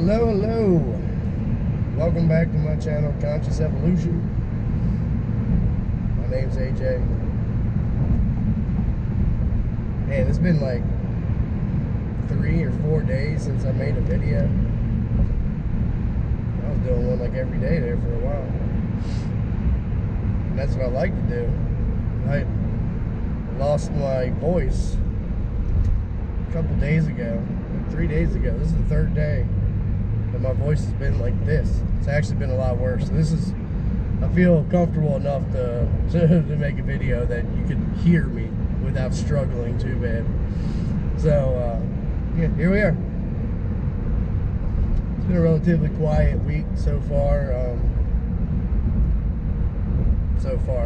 Hello, hello. Welcome back to my channel, Conscious Evolution. My name's AJ. Man, it's been like 3 or 4 days since I made a video. I was doing one like every day there for a while. And that's what I like to do. I lost my voice a couple days ago, like 3 days ago. This is the third day that my voice has been like this. It's actually been a lot worse. So this is, I feel comfortable enough to make a video that you can hear me without struggling too bad. So yeah, here we are. It's been a relatively quiet week so far. I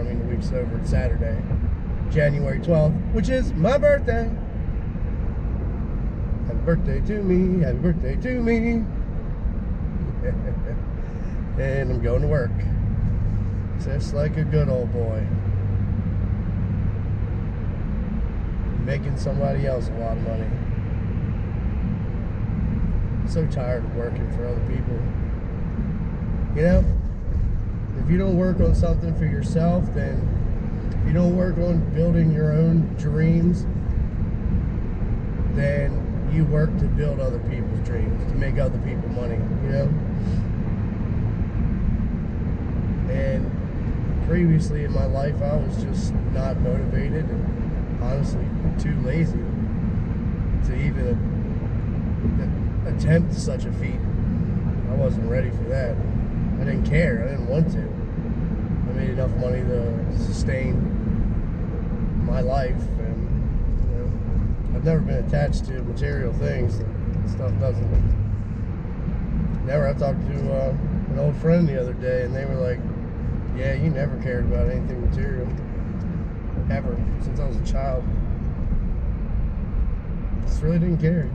mean, the week's over. It's Saturday, January 12th, which is my birthday. Happy birthday to me, happy birthday to me. And I'm going to work, just like a good old boy, making somebody else a lot of money. I'm so tired of working for other people. You know, if you don't work on something for yourself, then if you don't work on building your own dreams, then you work to build other people's dreams, to make other people money, you know? And previously in my life, I was just not motivated and honestly too lazy to even attempt such a feat. I wasn't ready for that. I didn't care. I didn't want to. I made enough money to sustain my life, and you know, I've never been attached to material things. Stuff doesn't. Never. I talked to an old friend the other day, and they were like, "Yeah, you never cared about anything material, ever, since I was a child. Just really didn't care."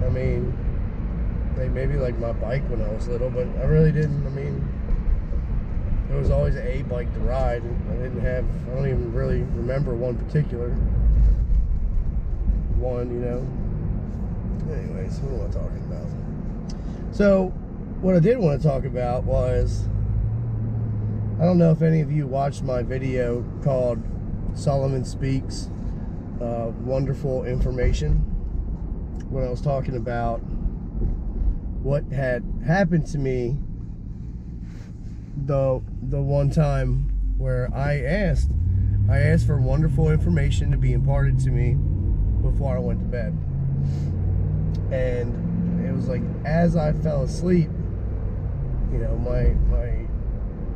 I mean, maybe like my bike when I was little, but I really didn't. I mean, there was always a bike to ride, and I don't even really remember one particular one, you know. Anyways, what am I talking about? So, what I did want to talk about was, I don't know if any of you watched my video called Solomon Speaks Wonderful Information, when I was talking about what had happened to me the one time where I asked for wonderful information to be imparted to me before I went to bed. And it was like, as I fell asleep, you know, my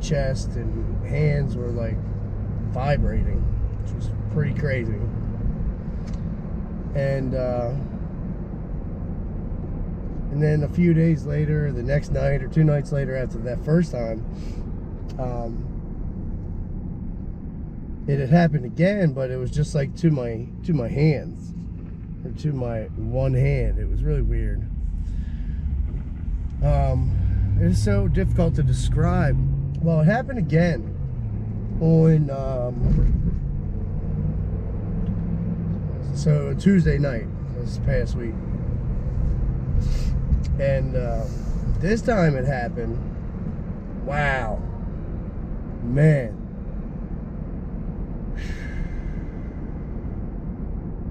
chest and hands were like vibrating, which was pretty crazy. And then a few days later, the next night or 2 nights later after that first time, it had happened again, but it was just like to my hands, or to my one hand. It was really weird. It's so difficult to describe. Well, it happened again on so Tuesday night, this past week. And this time it happened, wow, man,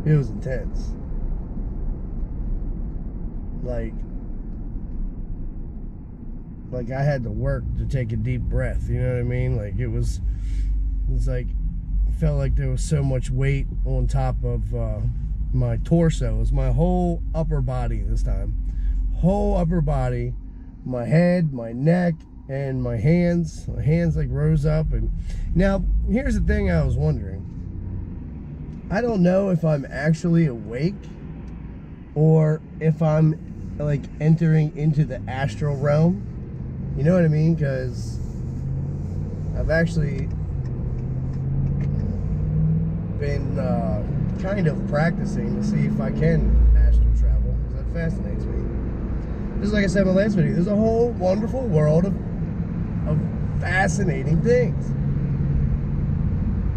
it was intense. Like I had to work to take a deep breath, you know what I mean? Like it was like, it felt like there was so much weight on top of my torso. It was my whole upper body this time. Whole upper body, my head, my neck, and my hands. My hands like rose up. And now here's the thing I was wondering. I don't know if I'm actually awake or if I'm like entering into the astral realm. You know what I mean? Because I've actually been kind of practicing to see if I can astral travel, because that fascinates me. Just like I said in my last video, there's a whole wonderful world of fascinating things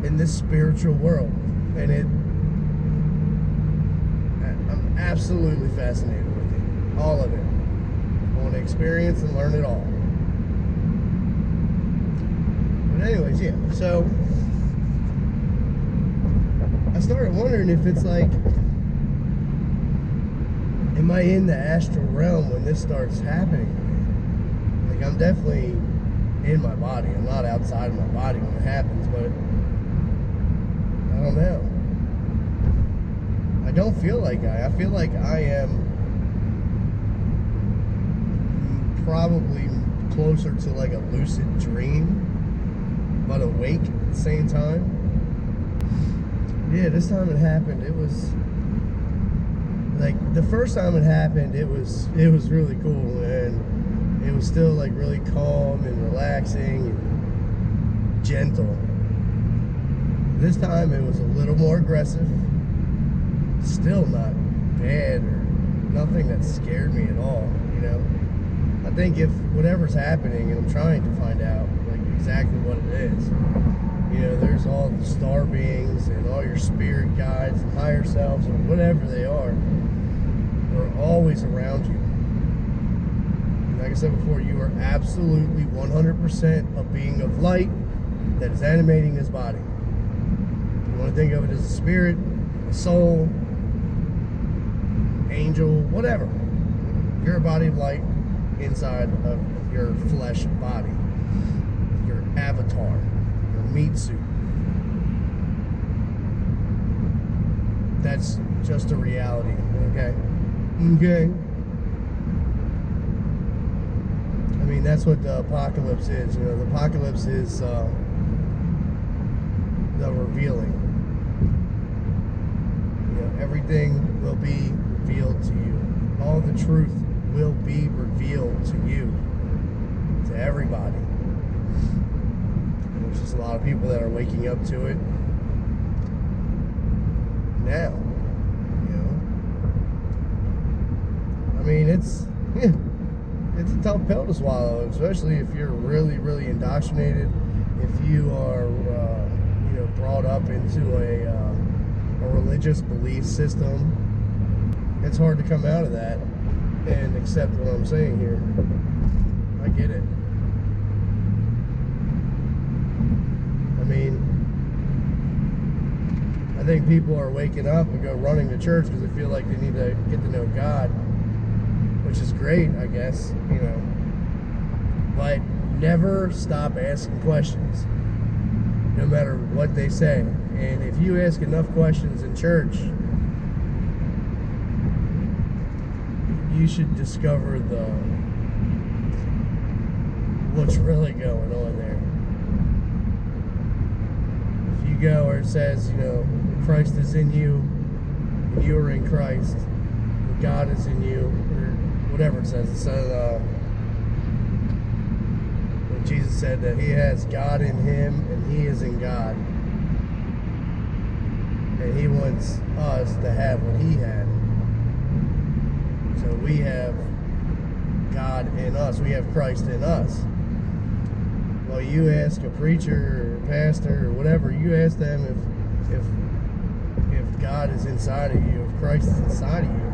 in this spiritual world, and I'm absolutely fascinated with it. All of it. I want to experience and learn it all. But anyways, yeah. So I started wondering if it's like, am I in the astral realm when this starts happening to me? Like, I'm definitely in my body. I'm not outside of my body when it happens, but I don't know. I don't feel like I feel like I am probably closer to like a lucid dream, but awake at the same time. Yeah, this time it happened, it was like, the first time it happened, it was really cool, and it was still like really calm and relaxing and gentle. This time it was a little more aggressive. Still not bad or nothing that scared me at all, you know. I think if whatever's happening, and I'm trying to find out like exactly what it is, you know, there's all the star beings and all your spirit guides and higher selves or whatever they are always around you. And like I said before, you are absolutely 100% a being of light that is animating this body. You want to think of it as a spirit, a soul, angel, whatever. You're a body of light inside of your flesh body, your avatar, your meat suit. That's just a reality, okay? Okay. I mean, that's what the apocalypse is. You know, the apocalypse is the revealing. You know, everything will be revealed to you. All the truth will be revealed to you, to everybody. And there's just a lot of people that are waking up to it now. I mean, it's a tough pill to swallow, especially if you're really, really indoctrinated. If you are, you know, brought up into a religious belief system, it's hard to come out of that and accept what I'm saying here. I get it. I mean, I think people are waking up and go running to church because they feel like they need to get to know God, which is great, I guess, you know. But never stop asking questions, no matter what they say. And if you ask enough questions in church, you should discover what's really going on there. If you go where it says, you know, Christ is in you, and you are in Christ, and God is in you, or whatever it says. It says, when Jesus said that he has God in him and he is in God, and he wants us to have what he had. So we have God in us, we have Christ in us. Well, you ask a preacher or a pastor or whatever, you ask them if God is inside of you, if Christ is inside of you.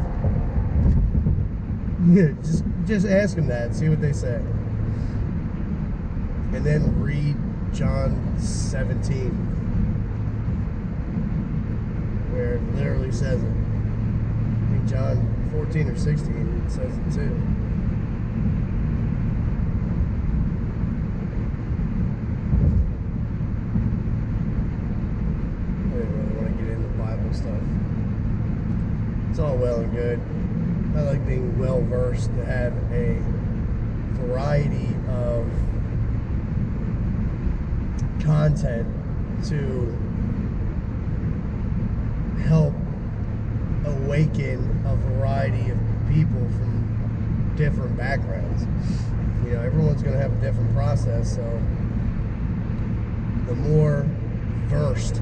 Yeah, just ask them that and see what they say. And then read John 17, where it literally says it. I think John 14 or 16, it says it too. I didn't really want to get into Bible stuff. It's all well and good. I like being well versed, to have a variety of content to help awaken a variety of people from different backgrounds. You know, everyone's going to have a different process, so the more versed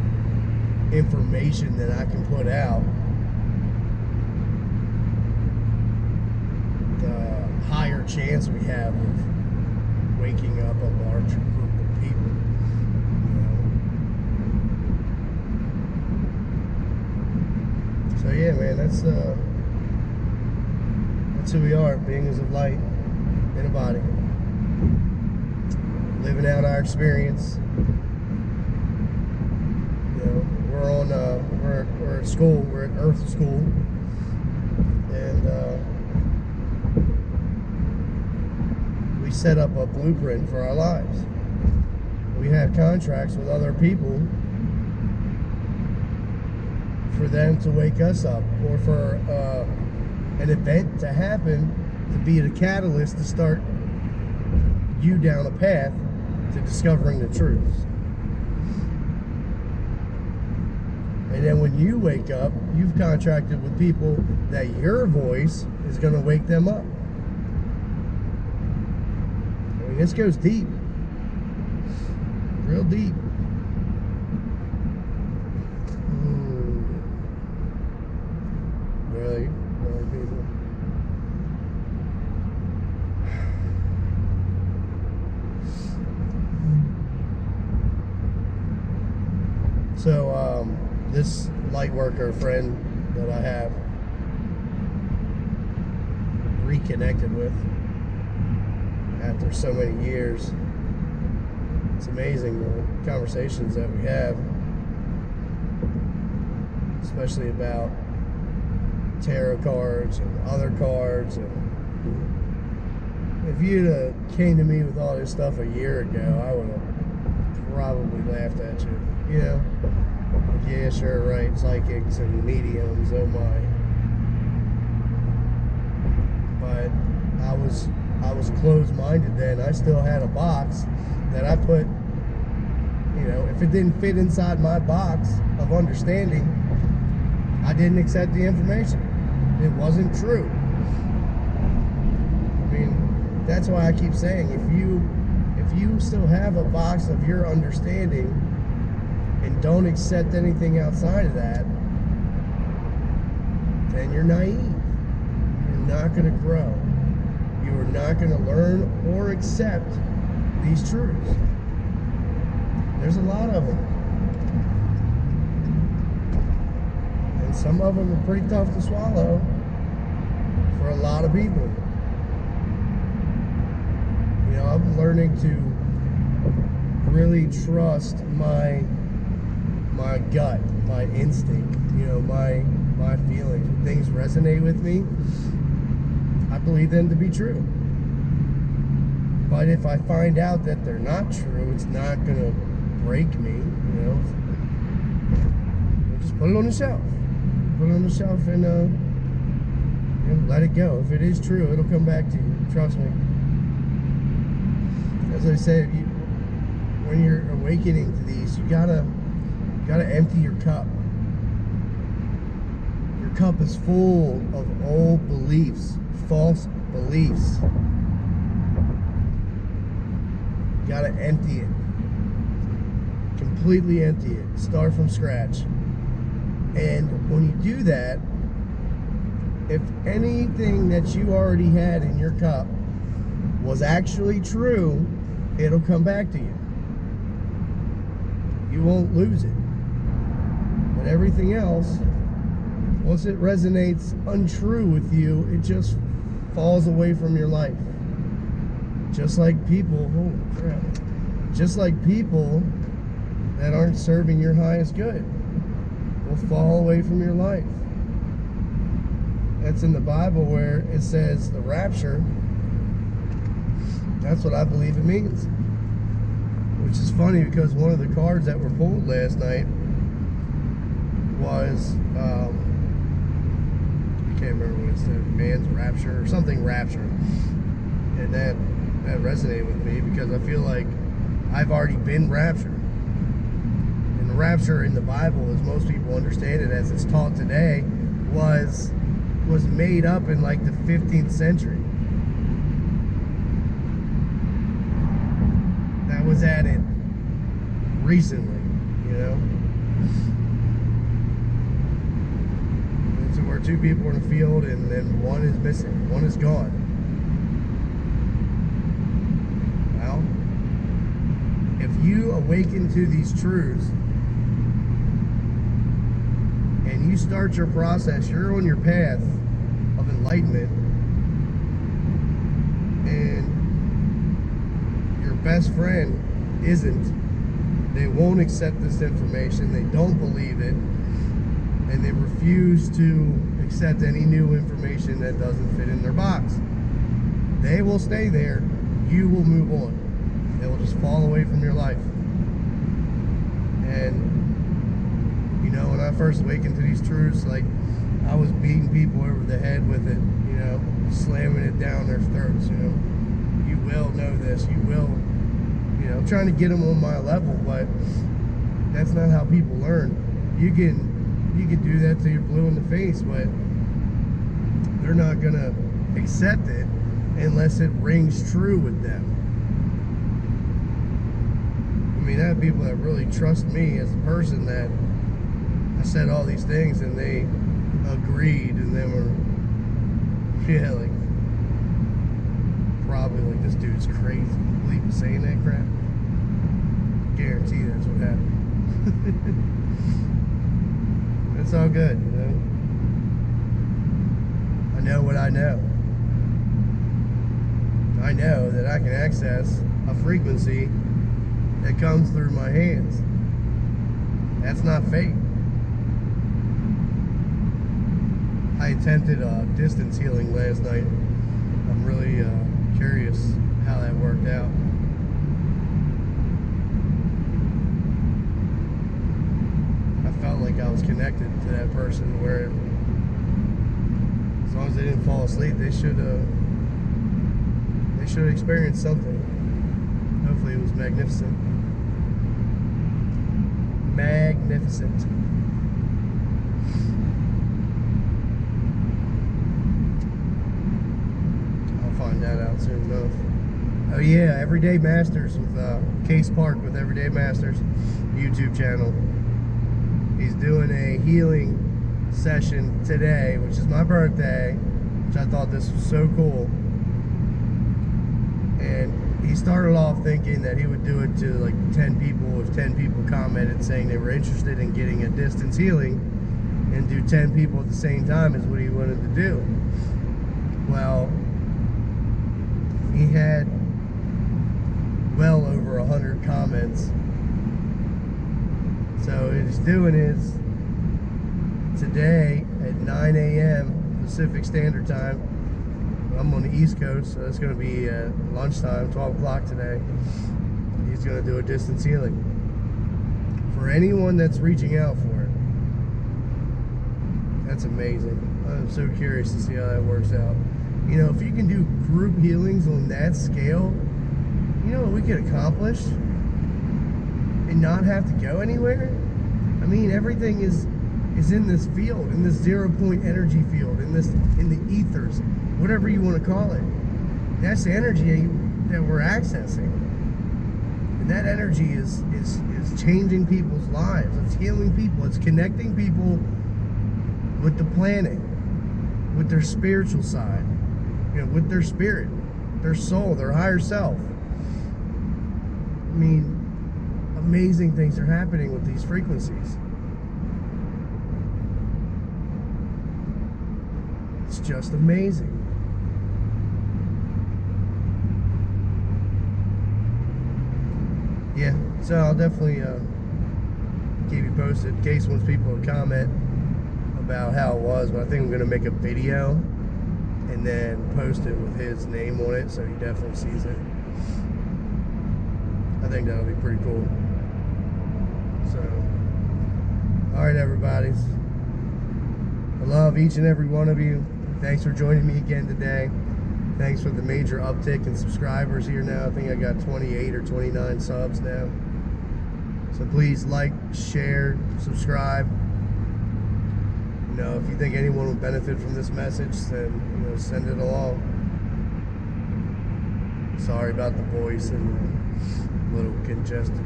information that I can put out, the higher chance we have of waking up a larger group of people. So yeah, man, That's who we are, beings of light in a body. Living out our experience. You know, we're at school, we're at Earth School. And we set up a blueprint for our lives. We have contracts with other people for them to wake us up, or for an event to happen to be the catalyst to start you down a path to discovering the truth. And then when you wake up, you've contracted with people that your voice is going to wake them up. I mean, this goes deep. Real deep. Really people. So, this light worker friend that I have reconnected with after so many years. It's amazing the conversations that we have, especially about tarot cards and other cards. And if you'd came to me with all this stuff a year ago, I would have probably laughed at you. You know, like, yeah, sure, right, psychics and mediums, oh my. But I was closed-minded then. I still had a box that I put, you know, if it didn't fit inside my box of understanding, I didn't accept the information. It wasn't true. I mean, that's why I keep saying, if you still have a box of your understanding and don't accept anything outside of that, then you're naive. You're not going to grow. You are not going to learn or accept these truths. There's a lot of them. And some of them are pretty tough to swallow for a lot of people. You know, I'm learning to really trust my gut, my instinct, you know, my feelings. When things resonate with me, I believe them to be true. But if I find out that they're not true, it's not going to break me, you know. Just put it on the shelf. Put it on the shelf and you know, let it go. If it is true, it'll come back to you. Trust me. As I said, when you're awakening to these, you gotta empty your cup. Your cup is full of old beliefs, false beliefs. You gotta empty it. Completely empty it. Start from scratch. And when you do that, if anything that you already had in your cup was actually true, it'll come back to you. You won't lose it. But everything else, once it resonates untrue with you, it just falls away from your life. Just like people, holy crap, just like people that aren't serving your highest good will fall away from your life. That's in the Bible where it says the rapture. That's what I believe it means. Which is funny because one of the cards that were pulled last night was, I can't remember what it said, man's rapture or something rapture. And that resonated with me because I feel like I've already been raptured. And the rapture in the Bible, as most people understand it as it's taught today, was made up in like the 15th century. That was added recently, you know. So where two people are in a field and then one is missing, one is gone. Well, if you awaken to these truths and you start your process, you're on your path of enlightenment, and your best friend isn't. They won't accept this information, they don't believe it, and they refuse to accept any new information that doesn't fit in their box. They will stay there, you will move on. They will just fall away from your life. And you know, when I first awakened to these truths, like, I was beating people over the head with it, you know, slamming it down their throats, you know. You will know this, you will, you know, trying to get them on my level, but that's not how people learn. You can do that till you're blue in the face, but they're not gonna accept it unless it rings true with them. I mean, I have people that really trust me as a person, that I said all these things and they agreed, and they were, yeah, like, probably like, this dude's crazy. Believe he's saying that crap? Guarantee that's what happened. It's all good, you know. I know what I know. I know that I can access a frequency that comes through my hands. That's not fake. I attempted distance healing last night. I'm really curious how that worked out. I felt like I was connected to that person, where as long as they didn't fall asleep, they should have experienced something. Hopefully it was magnificent. Magnificent. I'll find that out soon enough. Oh yeah, Everyday Masters with Case Park with Everyday Masters YouTube channel. He's doing a healing session today, which is my birthday, which I thought this was so cool. And he started off thinking that he would do it to like 10 people. If 10 people commented saying they were interested in getting a distance healing, and do 10 people at the same time is what he wanted to do. Well, he had well over 100 comments. So what he's doing is, today at 9 a.m. Pacific Standard Time, I'm on the East Coast, so it's going to be lunchtime, 12 o'clock today. He's going to do a distance healing for anyone that's reaching out for it. That's amazing. I'm so curious to see how that works out. You know, if you can do group healings on that scale, you know what we could accomplish and not have to go anywhere? I mean, everything is in this field, in this 0-point energy field, in the ethers, whatever you want to call it. That's the energy that we're accessing. And that energy is changing people's lives. It's healing people. It's connecting people with the planet, with their spiritual side, you know, with their spirit, their soul, their higher self. I mean, amazing things are happening with these frequencies. It's just amazing. Yeah, so I'll definitely keep you posted in case once people comment about how it was, but I think I'm going to make a video and then post it with his name on it so he definitely sees it. I think that'll be pretty cool. So, alright everybody, I love each and every one of you. Thanks for joining me again today. Thanks for the major uptick in subscribers here now. I think I got 28 or 29 subs now. So please like, share, subscribe. You know, if you think anyone will benefit from this message, then, you know, send it along. Sorry about the voice and the little congested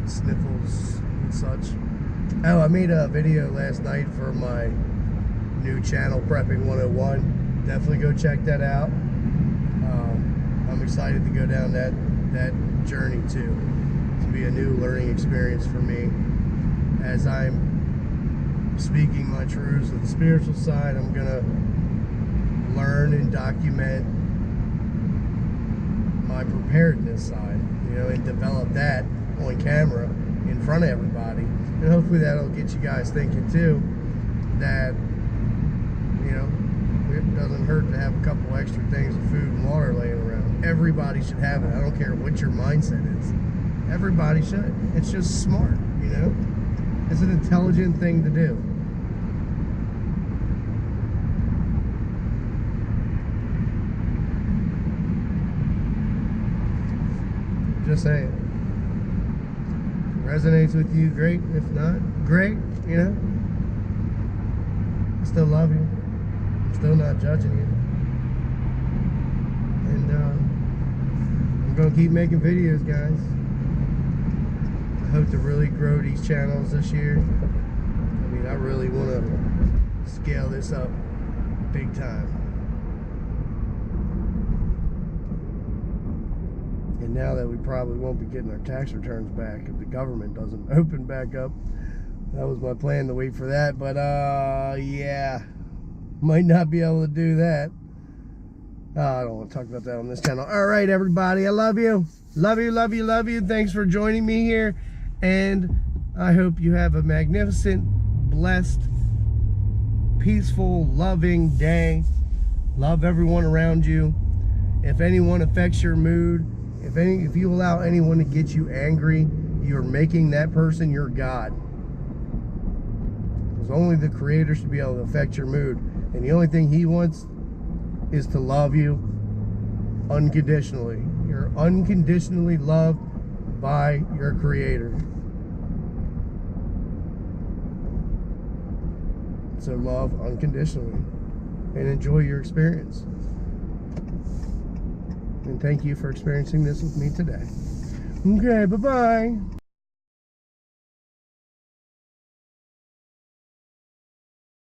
sniffles and such. Oh, I made a video last night for my new channel, Prepping 101. Definitely go check that out. I'm excited to go down that journey too. It's gonna be a new learning experience for me. As I'm speaking my truths of the spiritual side, I'm gonna learn and document my preparedness side, you know, and develop that on camera in front of everybody. And hopefully that'll get you guys thinking too that, you know, it doesn't hurt to have a couple extra things of food and water laying around. Everybody should have it. I don't care what your mindset is. Everybody should. It's just smart, you know? It's an intelligent thing to do. Just saying. If it resonates with you, great. If not, great, you know? I still love you. I'm still not judging you. And I'm gonna keep making videos, guys. I hope to really grow these channels this year. I mean, I really want to scale this up big time. And now that we probably won't be getting our tax returns back if the government doesn't open back up, that was my plan, to wait for that. But yeah, might not be able to do that. I don't want to talk about that on this channel. All right, everybody, I love you. Love you, love you, love you. Thanks for joining me here. And I hope you have a magnificent, blessed, peaceful, loving day. Love everyone around you. If anyone affects your mood, if you allow anyone to get you angry, you're making that person your God. Because only the Creator should be able to affect your mood. And the only thing He wants is to love you unconditionally. You're unconditionally loved by your Creator. So love unconditionally and enjoy your experience. And thank you for experiencing this with me today. Okay, bye-bye.